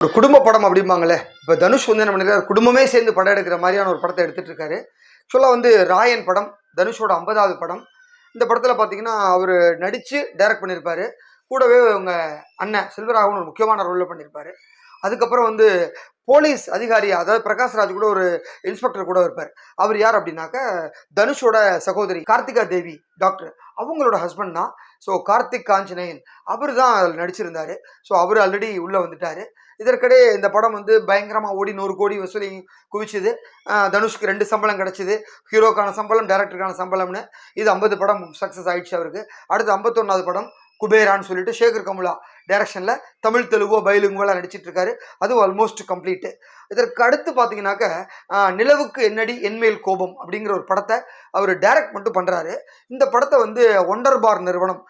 ஒரு குடும்ப படம் அப்படிம்பாங்களே. இப்போ தனுஷ் வந்து என்ன பண்ணிருக்காரு, குடும்பமே சேர்ந்து படம் எடுக்கிற மாதிரியான ஒரு படத்தை எடுத்துட்டு இருக்காரு. ஆக்சுவலாக வந்து ராயன் படம் தனுஷோட 50வது படம். இந்த படத்தில் பார்த்தீங்கன்னா அவர் நடித்து டைரக்ட் பண்ணியிருப்பாரு. கூடவே உங்க அண்ணன் செல்வராகவன் ஒரு முக்கியமான ரோலில் பண்ணியிருப்பாரு. அதுக்கப்புறம் வந்து போலீஸ் அதிகாரி, அதாவது பிரகாஷ் ராஜ் கூட ஒரு இன்ஸ்பெக்டர் கூட இருப்பார். அவர் யார் அப்படின்னாக்க தனுஷோட சகோதரி கார்த்திகா தேவி டாக்டர், அவங்களோட ஹஸ்பண்ட் தான். ஸோ கார்த்திக் காஞ்சனேயன் அவர் தான் அதில் நடிச்சிருந்தாரு. ஸோ அவர் ஆல்ரெடி உள்ளே வந்துட்டாரு. இதற்கிடையே இந்த படம் வந்து பயங்கரமாக ஓடி 100 கோடி வசூலி குவிச்சுது. தனுஷ்க்கு 2 சம்பளம் கிடச்சிது. ஹீரோக்கான சம்பளம், டைரக்டருக்கான சம்பளம்னு. இது 50 படம் சக்ஸஸ் ஆயிடுச்சு அவருக்கு. அடுத்து 51வது படம் குபேரான்னு சொல்லிட்டு சேகர் கமுலா டைரக்ஷனில் தமிழ் தெலுங்கோ பைலிங்குவலாக நடிச்சிட்டு இருக்காரு. அது ஆல்மோஸ்ட் கம்ப்ளீட்டு. இதற்கு அடுத்து பார்த்தீங்கன்னாக்க நிலவுக்கு என்னடி என்மேல் கோபம் அப்படிங்கிற ஒரு படத்தை அவர் டைரக்ட் மட்டும் பண்ணுறாரு. இந்த படத்தை வந்து ஒண்டர் பார் நிறுவனம்,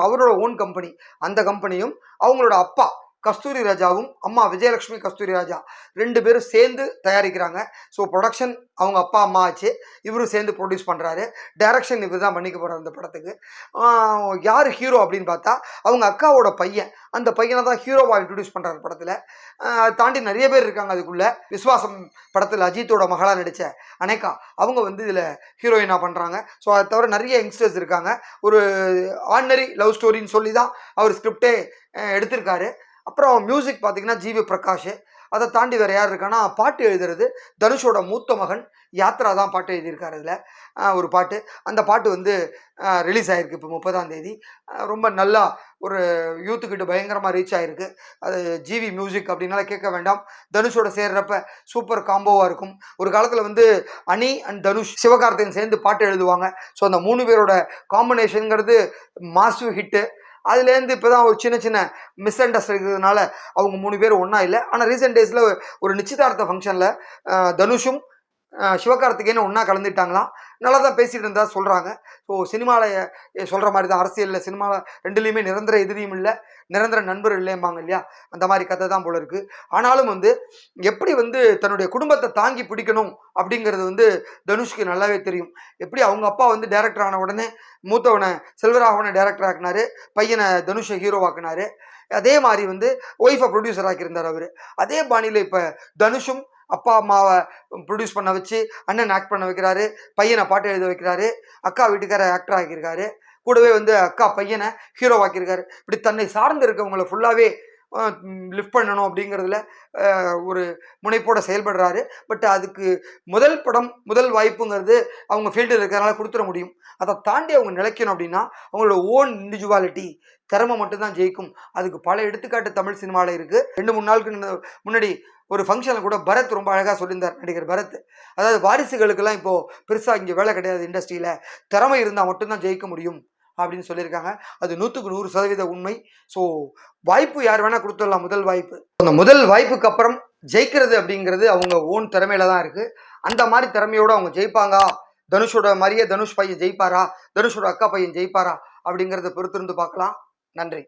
அவரோட ஓன் கம்பெனி, அந்த கம்பெனியும் அவங்களோட அப்பா கஸ்தூரி ராஜாவும் அம்மா விஜயலட்சுமி கஸ்தூரி ராஜா 2 பேரும் சேர்ந்து தயாரிக்கிறாங்க. ஸோ ப்ரொடக்ஷன் அவங்க அப்பா அம்மா ஆச்சு, இவரும் சேர்ந்து ப்ரொடியூஸ் பண்ணுறாரு. டைரக்ஷன் இவர் தான் பண்ணிக்க போகிறார் இந்த படத்துக்கு. யார் ஹீரோ அப்படின்னு பார்த்தா அவங்க அக்காவோட பையன், அந்த பையனை தான் ஹீரோவாக இன்ட்ரடியூஸ் பண்ணுறாரு படத்தில். தாண்டி நிறைய பேர் இருக்காங்க அதுக்குள்ளே. விஸ்வாசம் படத்தில் அஜித்தோட மகளாக நடித்த அனேகா அவங்க வந்து இதில் ஹீரோயினாக பண்ணுறாங்க. ஸோ அதை தவிர நிறைய யங்ஸ்டர்ஸ் இருக்காங்க. ஒரு ஆர்டினரி லவ் ஸ்டோரின்னு சொல்லி தான் அவர் ஸ்கிரிப்டே எடுத்திருக்காரு. அப்புறம் மியூசிக் பார்த்தீங்கன்னா ஜிவி பிரகாஷ். அதை தாண்டி வேறு யார் இருக்கான்னா, பாட்டு எழுதுறது தனுஷோட மூத்த மகன் யாத்ரா தான் பாட்டு எழுதியிருக்காரு. இதில் ஒரு பாட்டு, அந்த பாட்டு வந்து ரிலீஸ் ஆகிருக்கு இப்போ 30ஆம் தேதி. ரொம்ப நல்லா ஒரு யூத்துக்கிட்ட பயங்கரமாக ரீச் ஆகிருக்கு. அது ஜிவி மியூசிக் அப்படின்னால கேட்க வேண்டாம். தனுஷோட சேர்றப்ப சூப்பர் காம்போவாக இருக்கும். ஒரு காலத்தில் வந்து அனி அண்ட் தனுஷ், சிவகார்த்திகேயன் சேர்ந்து பாட்டு எழுதுவாங்க. ஸோ அந்த 3 பேரோட காம்பினேஷனுங்கிறது மாசிவ் ஹிட்டு. அதுலேருந்து இப்போ தான் ஒரு சின்ன சின்ன மிஸ் அண்டர்ஸ்டாண்டிங் இருக்கிறதுனால அவங்க 3 பேரும் ஒன்றா இல்லை. ஆனால் ரீசெண்ட் டேஸில் ஒரு நிச்சயதார்த்த ஃபங்க்ஷனில் தனுஷும் சிவகார்த்திகேயன் ஒன்றா கலந்துட்டாங்களாம். நல்லா தான் பேசிகிட்டு இருந்தா சொல்கிறாங்க. ஸோ சினிமாவில் சொல்கிற மாதிரி தான், அரசியலில் சினிமாவில் 2லேயுமே நிரந்தர எதிரியும் இல்லை, நிரந்தர நண்பர் இல்லைம்பாங்க இல்லையா, அந்த மாதிரி கதை தான் போல இருக்குது. ஆனாலும் வந்து எப்படி வந்து தன்னுடைய குடும்பத்தை தாங்கி பிடிக்கணும் அப்படிங்கிறது வந்து தனுஷ்க்கு நல்லாவே தெரியும். எப்படி அவங்க அப்பா வந்து டைரக்டர் ஆன உடனே மூத்தவனை செல்வராகவனை டைரக்டர் ஆக்கினாரு, பையனை தனுஷை ஹீரோவாக்குனாரு. அதே மாதிரி வந்து ஒய்ஃபை ப்ரொடியூசர் ஆக்கியிருந்தார் அவர். அதே பாணியில் இப்போ தனுஷும் அப்பா அம்மாவை ப்ரொடியூஸ் பண்ண வச்சு அண்ணன் ஆக்ட் பண்ண வைக்கிறாரு, பையனை பாட்டு எழுத வைக்கிறாரு, அக்கா வீட்டுக்கார ஆக்டர் ஆக்கியிருக்காரு, கூடவே வந்து அக்கா பையனை ஹீரோவாக்கியிருக்காரு. இப்படி தன்னை சார்ந்து இருக்கவங்களை ஃபுல்லாகவே லிஃப்ட் பண்ணணும் அப்படிங்கிறதுல ஒரு முனைப்போட செயல்படுறாரு. பட் அதுக்கு முதல் படம் முதல் வாய்ப்புங்கிறது அவங்க ஃபீல்டில் இருக்கிறதுனால கொடுத்துட முடியும். அதை தாண்டி அவங்க நிலைக்கணும் அப்படின்னா அவங்களோட ஓன் இண்டிவிஜுவாலிட்டி, திறமை மட்டும்தான் ஜெயிக்கும். அதுக்கு பல எடுத்துக்காட்டு தமிழ் சினிமாவில் இருக்குது. 2-3 நாளுக்கு முன்னாடி ஒரு ஃபங்க்ஷனில் கூட பரத் ரொம்ப அழகாக சொல்லியிருந்தார், நடிகர் பரத். அதாவது வாரிசுகளுக்கெல்லாம் இப்போது பெருசாக இங்கே வேலை கிடையாது இண்டஸ்ட்ரியில், திறமை இருந்தால் மட்டும்தான் ஜெயிக்க முடியும் அப்படின்னு சொல்லியிருக்காங்க. அது 100க்கு 100% உண்மை. ஸோ வாய்ப்பு யார் வேணால் கொடுத்துடலாம், முதல் வாய்ப்பு. அந்த முதல் வாய்ப்புக்கு அப்புறம் ஜெயிக்கிறது அப்படிங்கிறது அவங்க ஓன் திறமையில தான் இருக்குது. அந்த மாதிரி திறமையோடு அவங்க ஜெயிப்பாங்க. தனுஷோட மாதிரியே தனுஷ் பையன் ஜெயிப்பாரா, தனுஷோட அக்கா பையன் ஜெயிப்பாரா அப்படிங்கிறத பொறுத்திருந்து பார்க்கலாம். நன்றி.